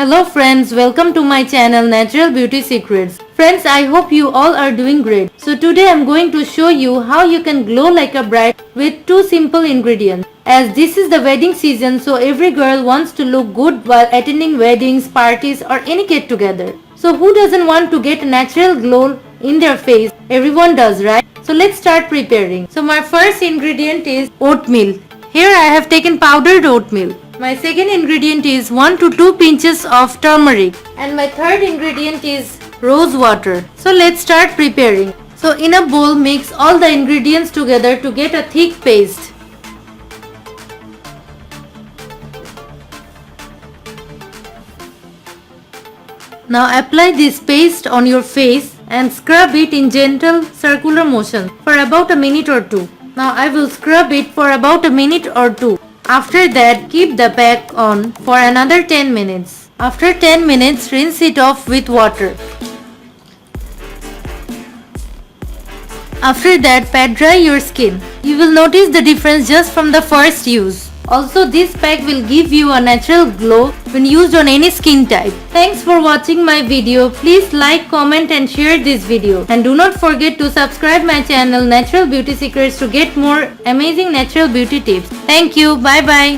Hello friends, welcome to my channel Natural Beauty Secrets. Friends, I hope you all are doing great. So today I'm going to show you how you can glow like a bride with two simple ingredients. As this is the wedding season, so every girl wants to look good while attending weddings, parties or any get together. So who doesn't want to get a natural glow in their face? Everyone does, right? So let's start preparing. So my first ingredient is oatmeal. Here I have taken powdered oatmeal. My second ingredient is 1 to 2 pinches of turmeric. And my third ingredient is rose water. So let's start preparing. So in a bowl, mix all the ingredients together to get a thick paste. Now apply this paste on your face and scrub it in gentle circular motion for about a minute or two. Now I will scrub it for about a minute or two. After that, keep the pack on for another 10 minutes. After 10 minutes, rinse it off with water. After that, pat dry your skin. You will notice the difference just from the first use. Also, this pack will give you a natural glow when used on any skin type. Thanks for watching my video. Please like, comment and share this video. And do not forget to subscribe my channel Natural Beauty Secrets to get more amazing natural beauty tips. Thank you. Bye bye.